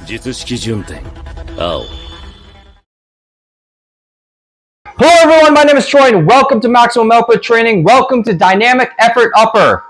術式順天青 Hello everyone, my name is Troy and welcome to Maximum Output Training. Welcome to Dynamic Effort Upper.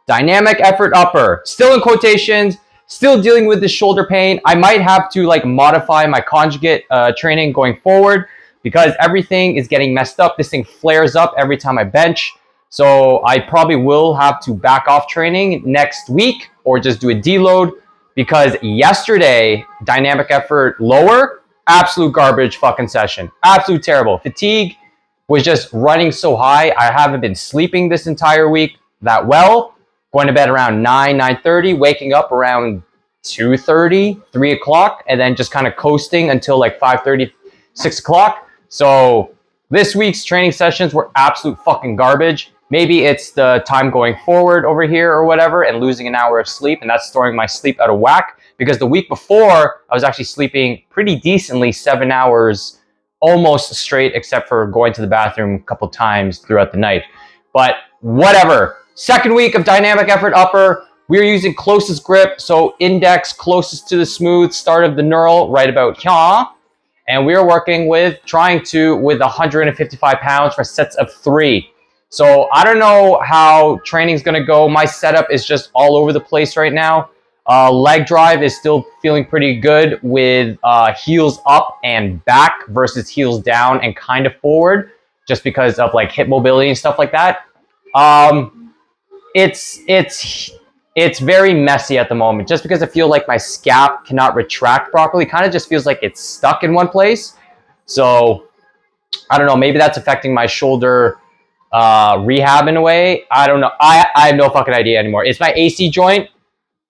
Dynamic Effort Upper. Still in quotations, still dealing with this shoulder pain. I might have to modify my conjugate training going forward because everything is getting messed up. This thing flares up every time I bench. So I probably will have to back off training next week or just do a deload because yesterday, dynamic effort lower, absolute garbage fucking session. Absolute terrible. Fatigue was just running so high. I haven't been sleeping this entire week that well. Going to bed around 9:30, waking up around 2:30, 3 o'clock, and then just kind of coasting until 5:30, 6 o'clock. So this week's training sessions were absolute fucking garbage. Maybe it's the time going forward over here or whatever and losing an hour of sleep, and that's throwing my sleep out of whack. Because the week before, I was actually sleeping pretty decently, 7 hours, almost straight, except for going to the bathroom a couple times throughout the night. But whatever. Second week of dynamic effort upper. We're using closest grip, so index closest to the smooth, start of the knurl, right about here. And we're working with, trying to, with 155 pounds for sets of 3. So I don't know how training's gonna go. My setup is just all over the place right now. Leg drive is still feeling pretty good with heels up and back versus heels down and kind of forward, just because of hip mobility and stuff like that. It's very messy at the moment, just because I feel like my scap cannot retract properly. Kind of just feels like it's stuck in one place. So I don't know. Maybe that's affecting my shoulder rehab in a way. I don't know. I have no fucking idea anymore. It's my AC joint,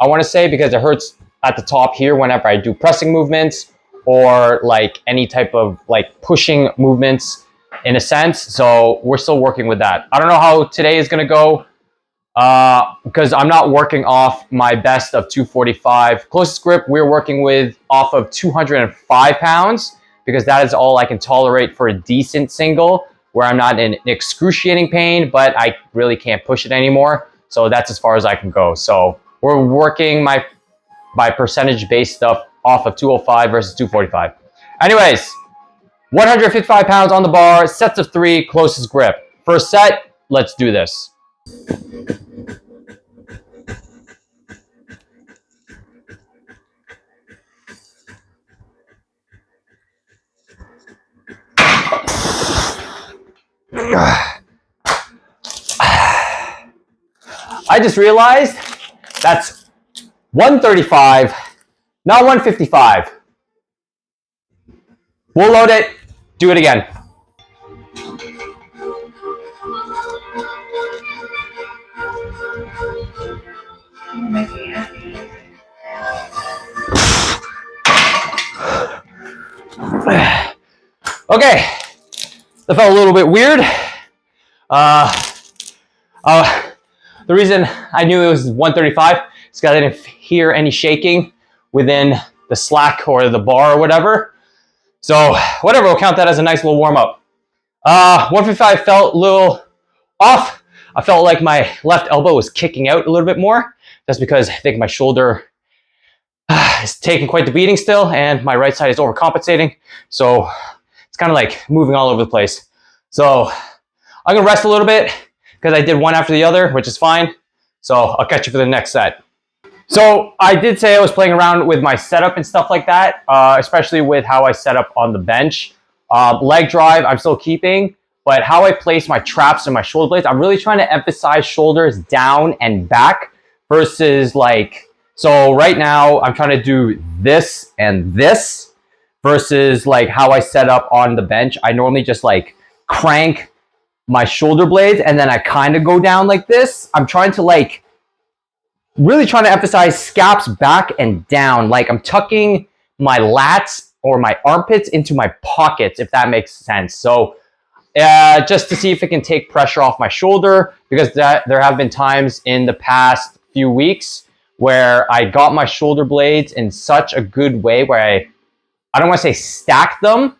I want to say, because it hurts at the top here whenever I do pressing movements or any type of pushing movements in a sense. So we're still working with that. I don't know how today is going to go because I'm not working off my best of 245. Closest grip, we're working with off of 205 pounds because that is all I can tolerate for a decent single where I'm not in excruciating pain, but I really can't push it anymore. So that's as far as I can go. So we're working my percentage-based stuff off of 205 versus 245. Anyways, 155 pounds on the bar, sets of 3, closest grip. First set, let's do this. I just realized that's 135, not 155. We'll load it, do it again. Okay, that felt a little bit weird. The reason I knew it was 135 is because I didn't hear any shaking within the slack or the bar or whatever. So whatever, we'll count that as a nice little warm up. 155 felt a little off. I felt like my left elbow was kicking out a little bit more. That's because I think my shoulder is taking quite the beating still and my right side is overcompensating. So it's kind of moving all over the place. So I'm gonna rest a little bit because I did one after the other, which is fine. So I'll catch you for the next set. So I did say I was playing around with my setup and stuff like that, especially with how I set up on the bench. Leg drive, I'm still keeping, but how I place my traps and my shoulder blades, I'm really trying to emphasize shoulders down and back versus so right now I'm trying to do this and this versus how I set up on the bench. I normally just crank my shoulder blades and then I kind of go down like this. I'm trying to really trying to emphasize scaps back and down. I'm tucking my lats or my armpits into my pockets, if that makes sense. So just to see if it can take pressure off my shoulder, because there have been times in the past few weeks where I got my shoulder blades in such a good way where I don't want to say stacked them,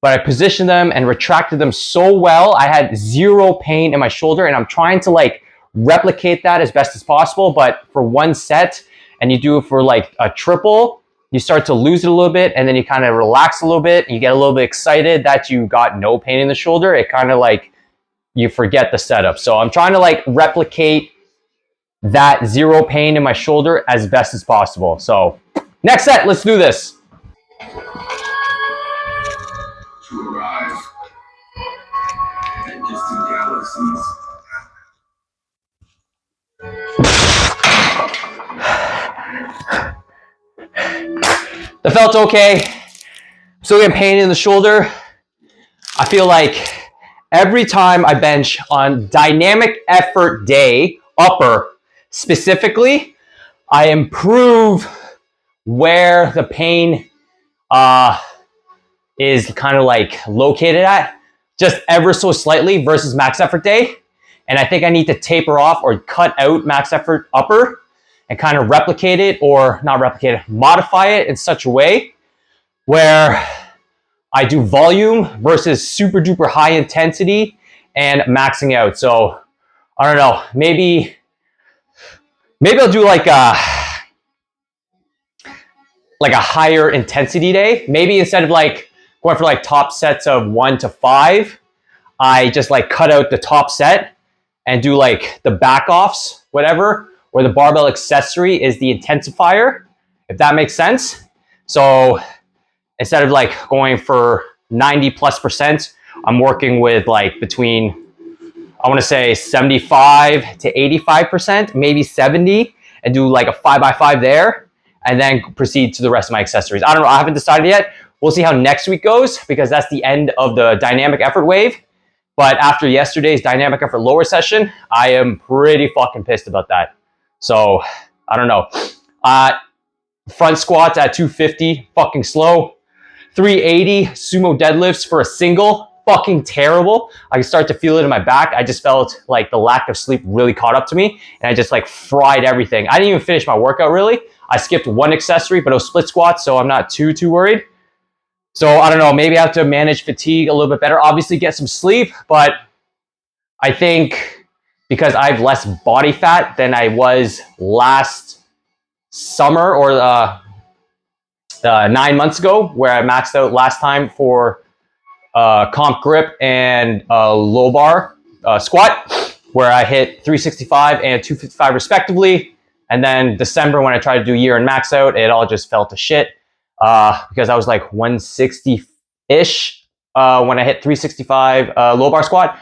but I positioned them and retracted them so well. I had zero pain in my shoulder, and I'm trying to replicate that as best as possible. But for one set, and you do it for a triple, you start to lose it a little bit, and then you kind of relax a little bit, and you get a little bit excited that you got no pain in the shoulder. It kind of like, you forget the setup. So I'm trying to like replicate that zero pain in my shoulder as best as possible. So next set, let's do this. To arrive at distant galaxies. That felt okay. Still getting pain in the shoulder. I feel like every time I bench on dynamic effort day, upper specifically, I improve where the pain is kind of like located at, just ever so slightly versus max effort day. And I think I need to taper off or cut out max effort upper and kind of replicate it, or not replicate it, modify it in such a way where I do volume versus super duper high intensity and maxing out. So I don't know, maybe I'll do like a higher intensity day. Maybe instead of like going for like top sets of 1 to 5, I just like cut out the top set and do like the back offs, whatever, where the barbell accessory is the intensifier, if that makes sense. So instead of like going for 90+%, I'm working with like between, I want to say 75 to 85%, maybe 70, and do like a 5x5 there, and then proceed to the rest of my accessories. I don't know, I haven't decided yet. We'll see how next week goes, because that's the end of the dynamic effort wave. But after yesterday's dynamic effort lower session, I am pretty fucking pissed about that. So I don't know. Front squats at 250, fucking slow. 380 sumo deadlifts for a single, fucking terrible. I can start to feel it in my back. I just felt like the lack of sleep really caught up to me, and I just like fried everything. I didn't even finish my workout really. I skipped one accessory, but it was split squats, so I'm not too worried. So I don't know, maybe I have to manage fatigue a little bit better. Obviously get some sleep, but I think because I have less body fat than I was last summer, or 9 months ago, where I maxed out last time for comp grip and low bar squat, where I hit 365 and 255 respectively. And then December, when I tried to do year and max out, it all just fell to shit because I was like 160-ish when I hit 365 low bar squat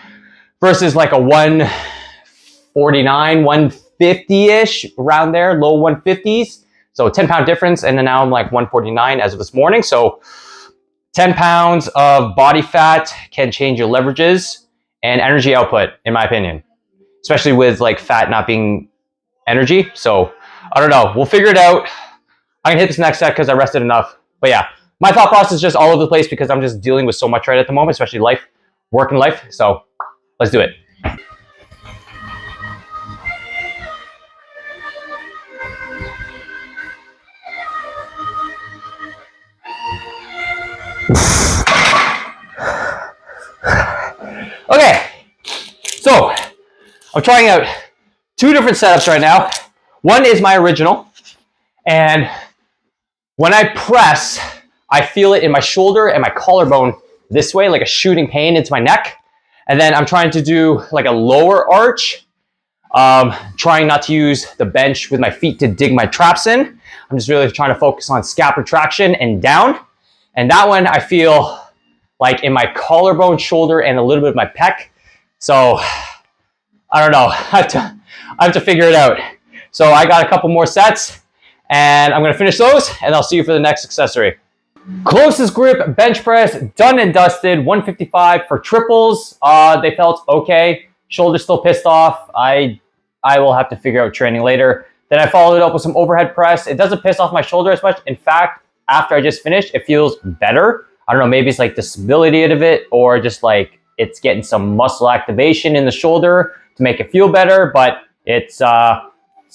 versus like a 149, 150-ish, around there, low 150s. So 10-pound difference, and then now I'm like 149 as of this morning. So 10 pounds of body fat can change your leverages and energy output, in my opinion, especially with like fat not being energy. So I don't know. We'll figure it out. I can hit this next set because I rested enough. But yeah, my thought process is just all over the place because I'm just dealing with so much right at the moment, especially life, work and life. So let's do it. Okay, so I'm trying out 2 different setups right now. One is my original, and when I press, I feel it in my shoulder and my collarbone this way, like a shooting pain into my neck. And then I'm trying to do like a lower arch, trying not to use the bench with my feet to dig my traps in. I'm just really trying to focus on scap retraction and down. And that one I feel like in my collarbone, shoulder, and a little bit of my pec. So I don't know, I have to figure it out. So I got a couple more sets, and I'm gonna finish those, and I'll see you for the next accessory. Closest grip bench press, done and dusted, 155 for triples. They felt okay. Shoulder still pissed off. I will have to figure out training later. Then I followed it up with some overhead press. It doesn't piss off my shoulder as much. In fact, after I just finished, it feels better. I don't know, maybe it's like the stability of it, or just like it's getting some muscle activation in the shoulder to make it feel better, but it's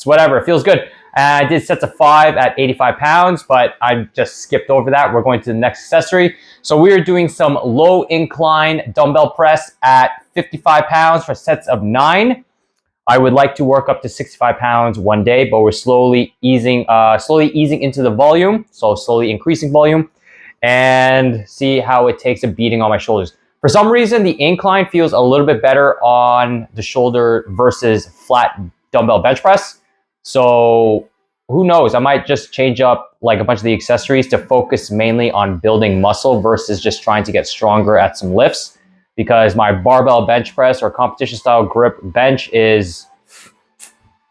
whatever, it feels good. I did sets of 5 at 85 pounds, but I just skipped over that. We're going to the next accessory. So we are doing some low incline dumbbell press at 55 pounds for sets of 9. I would like to work up to 65 pounds one day, but we're slowly easing into the volume. So slowly increasing volume and see how it takes a beating on my shoulders. For some reason, the incline feels a little bit better on the shoulder versus flat dumbbell bench press. So who knows? I might just change up like a bunch of the accessories to focus mainly on building muscle versus just trying to get stronger at some lifts, because my barbell bench press or competition style grip bench is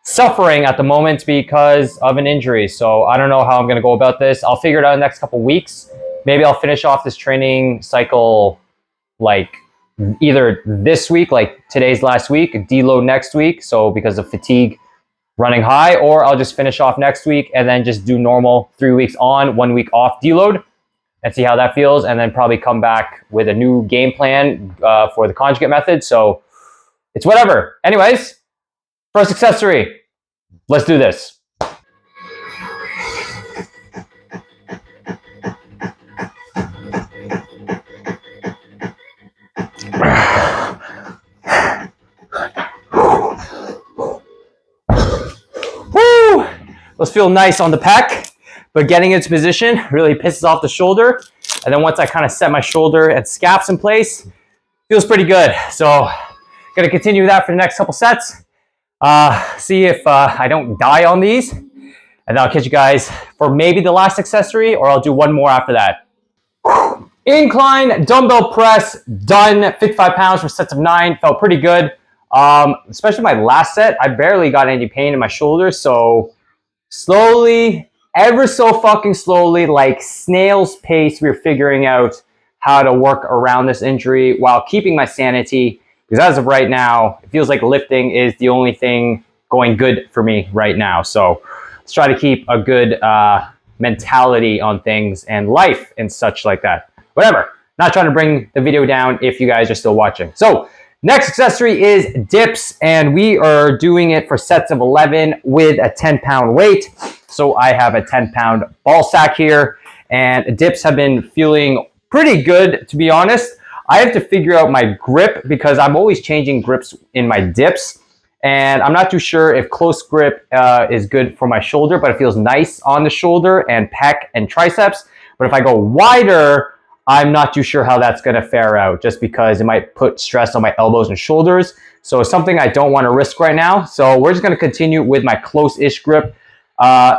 suffering at the moment because of an injury. So I don't know how I'm going to go about this. I'll figure it out in the next couple weeks. Maybe I'll finish off this training cycle like either this week, like today's last week, deload next week. So because of fatigue running high, or I'll just finish off next week and then just do normal 3 weeks on, 1 week off deload and see how that feels. And then probably come back with a new game plan for the conjugate method. So it's whatever. Anyways, first accessory, let's do this. Woo! Those feel nice on the pec, but getting into position really pisses off the shoulder. And then once I kind of set my shoulder and scaps in place, feels pretty good. So gonna continue that for the next couple sets. See if I don't die on these. And then I'll catch you guys for maybe the last accessory, or I'll do one more after that. Incline dumbbell press done, 55 pounds for sets of 9, felt pretty good. Especially my last set, I barely got any pain in my shoulders. So slowly, ever so fucking slowly, like snail's pace, we're figuring out how to work around this injury while keeping my sanity. Because as of right now, it feels like lifting is the only thing going good for me right now. So let's try to keep a good mentality on things and life and such like that. Whatever. Not trying to bring the video down if you guys are still watching. So next accessory is dips, and we are doing it for sets of 11 with a 10-pound weight. So I have a 10-pound ball sack here, and dips have been feeling pretty good, to be honest. I have to figure out my grip because I'm always changing grips in my dips, and I'm not too sure if close grip is good for my shoulder, but it feels nice on the shoulder and pec and triceps. But if I go wider, I'm not too sure how that's going to fare out, just because it might put stress on my elbows and shoulders. So it's something I don't want to risk right now. So we're just going to continue with my close-ish grip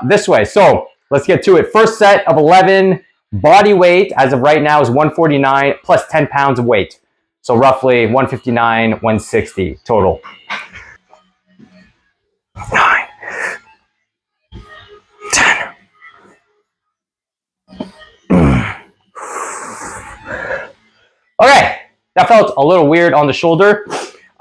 this way. So let's get to it. First set of 11. Body weight as of right now is 149 plus 10 pounds of weight. So roughly 159, 160 total. 9, 10. Okay, that felt a little weird on the shoulder.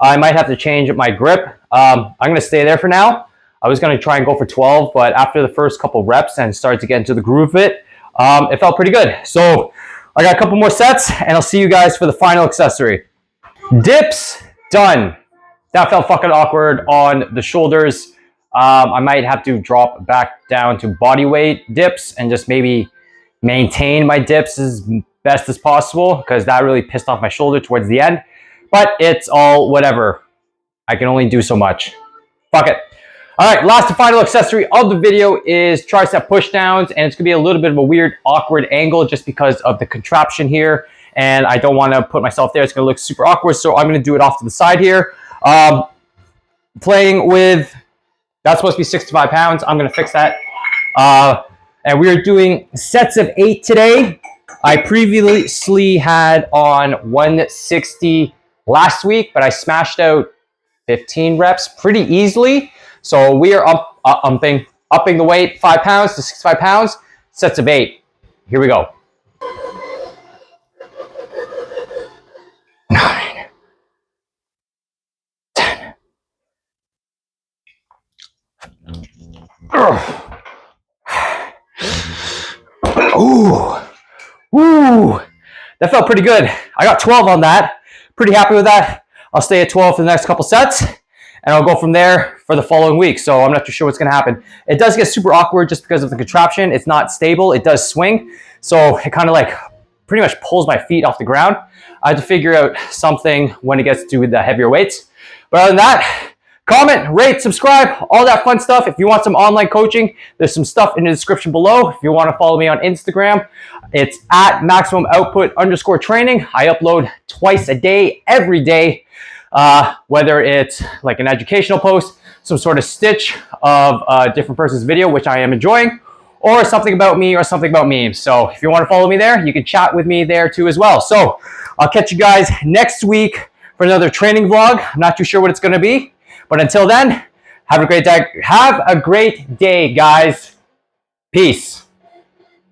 I might have to change my grip. I'm going to stay there for now. I was going to try and go for 12, but after the first couple reps and started to get into the groove of it, it felt pretty good. So I got a couple more sets, and I'll see you guys for the final accessory. Dips, done. That felt fucking awkward on the shoulders. I might have to drop back down to body weight dips and just maybe maintain my dips as best as possible, because that really pissed off my shoulder towards the end. But it's all whatever. I can only do so much. Fuck it. All right, last and final accessory of the video is tricep pushdowns, and it's gonna be a little bit of a weird, awkward angle just because of the contraption here, and I don't want to put myself there. It's gonna look super awkward, so I'm gonna do it off to the side here. Playing with, that's supposed to be 65 pounds. I'm gonna fix that. And we're doing sets of 8 today. I previously had on 160 last week, but I smashed out 15 reps pretty easily. So we are upping the weight 5 pounds to 65 pounds, sets of 8. Here we go. 9, 10. Ooh, ooh, that felt pretty good. I got 12 on that. Pretty happy with that. I'll stay at 12 for the next couple sets, and I'll go from there for the following week. So I'm not too sure what's going to happen. It does get super awkward just because of the contraption. It's not stable. It does swing. So it kind of like pretty much pulls my feet off the ground. I have to figure out something when it gets to the heavier weights. But other than that, Comment, rate, subscribe, all that fun stuff. If you want some online coaching, there's some stuff in the description below. If you want to follow me on Instagram, it's at maximumoutput_training. I upload twice a day, every day, whether it's like an educational post, some sort of stitch of a different person's video, which I am enjoying, or something about me or something about memes. So if you want to follow me there, you can chat with me there too as well. So I'll catch you guys next week for another training vlog. I'm not too sure what it's going to be. But until then, have a great day. Have a great day, guys. Peace.